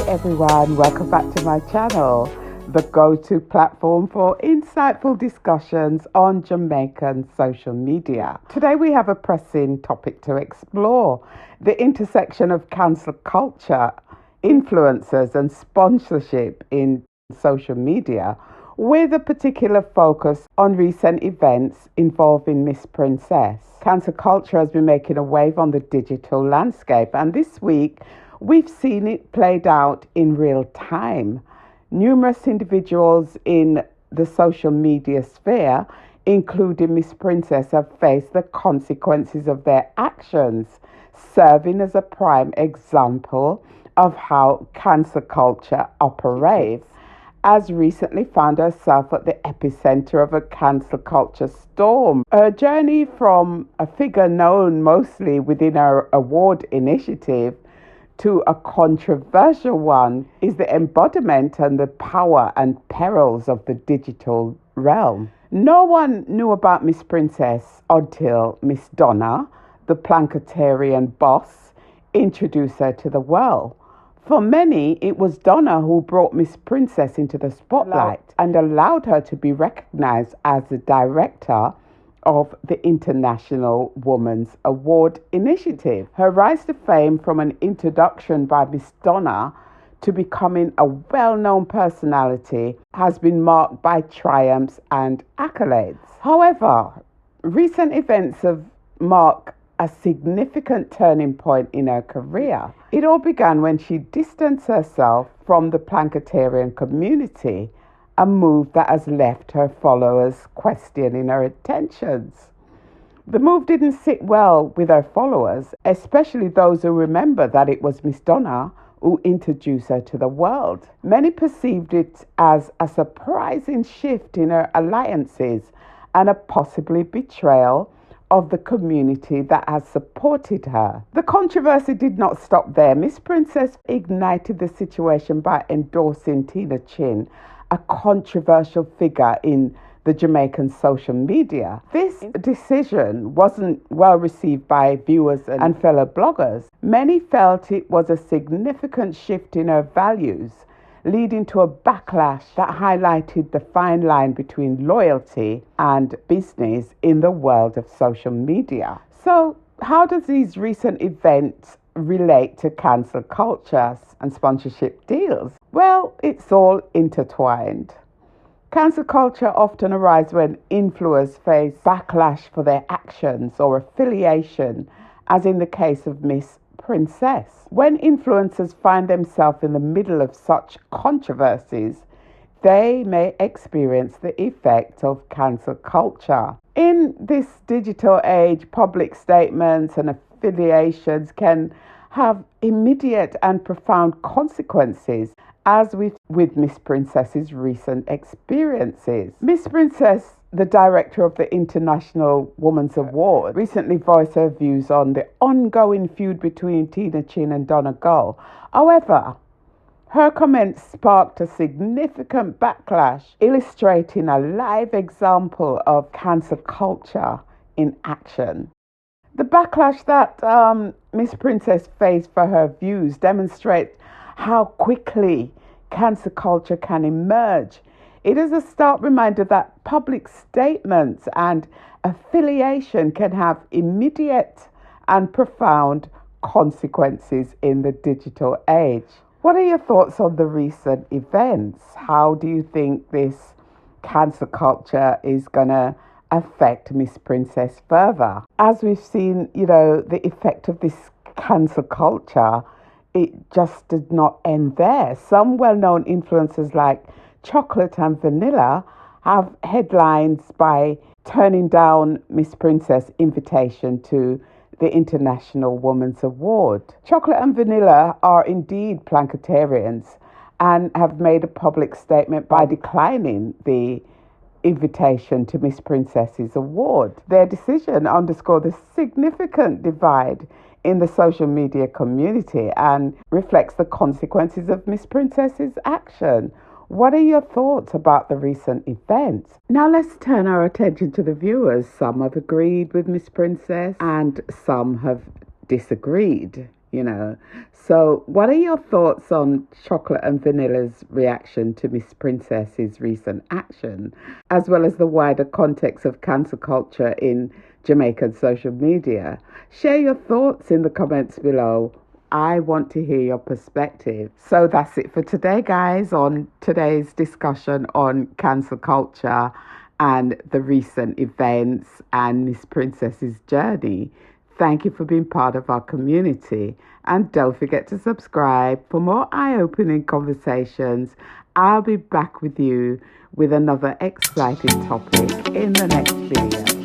everyone, welcome back to my channel, the go-to platform for insightful discussions on Jamaican social media. Today we have a pressing topic to explore: the intersection of cancel culture, influencers and sponsorship in social media, with a particular focus on recent events involving Miss Princess. Cancel culture has been making a wave on the digital landscape, and this week we've seen it played out in real time. Numerous individuals in the social media sphere, including Miss Princess, have faced the consequences of their actions, serving as a prime example of how cancel culture operates, has recently found herself at the epicenter of a cancel culture storm. Her journey from a figure known mostly within her award initiative to a controversial one is the embodiment and the power and perils of the digital realm. No one knew about Miss Princess until Miss Donna, the Plankatarian boss, introduced her to the world. For many, it was Donna who brought Miss Princess into the spotlight and allowed her to be recognized as the director of the International Women's Award Initiative. Her rise to fame from an introduction by Miss Donna to becoming a well-known personality has been marked by triumphs and accolades. However, recent events have marked a significant turning point in her career. It all began when she distanced herself from the Plankatarian community, a move that has left her followers questioning her intentions. The move didn't sit well with her followers, especially those who remember that it was Miss Donna who introduced her to the world. Many perceived it as a surprising shift in her alliances and a possibly betrayal of the community that has supported her. The controversy did not stop there. Miss Princess ignited the situation by endorsing Tina Chin, a controversial figure in the Jamaican social media. This decision wasn't well received by viewers and fellow bloggers. Many felt it was a significant shift in her values, leading to a backlash that highlighted the fine line between loyalty and business in the world of social media. So, how does these recent events relate to cancel culture and sponsorship deals? Well, it's all intertwined. Cancel culture often arises when influencers face backlash for their actions or affiliation, as in the case of Miss Princess. When influencers find themselves in the middle of such controversies, they may experience the effect of cancel culture. In this digital age, public statements and affiliations can have immediate and profound consequences, as with Miss Princess's recent experiences. Miss Princess, the director of the International Women's Award, recently voiced her views on the ongoing feud between Tina Chin and Donna Gull. However, her comments sparked a significant backlash, illustrating a live example of cancel culture in action. The backlash that Miss Princess faced for her views demonstrates how quickly cancel culture can emerge. It is a stark reminder that public statements and affiliation can have immediate and profound consequences in the digital age. What are your thoughts on the recent events? How do you think this cancel culture is going to affect Miss Princess further? As we've seen, the effect of this cancel culture, it just did not end there. Some well-known influencers like Chocolate&Vanilla have headlines by turning down Miss Princess' invitation to the International Women's Award. Chocolate&Vanilla are indeed Plankatarians and have made a public statement by declining the invitation to Miss Princess's award. Their decision underscored the significant divide in the social media community and reflects the consequences of Miss Princess's action. What are your thoughts about the recent events? Now let's turn our attention to the viewers. Some have agreed with Miss Princess and some have disagreed. you know. So, what are your thoughts on Chocolate and Vanilla's reaction to Miss Princess's recent action, as well as the wider context of cancel culture in Jamaican social media? Share your thoughts in the comments below. I want to hear your perspective. So that's it for today, guys, on today's discussion on cancel culture and the recent events and Miss Princess's journey. Thank you for being part of our community. And don't forget to subscribe for more eye-opening conversations. I'll be back with you with another exciting topic in the next video.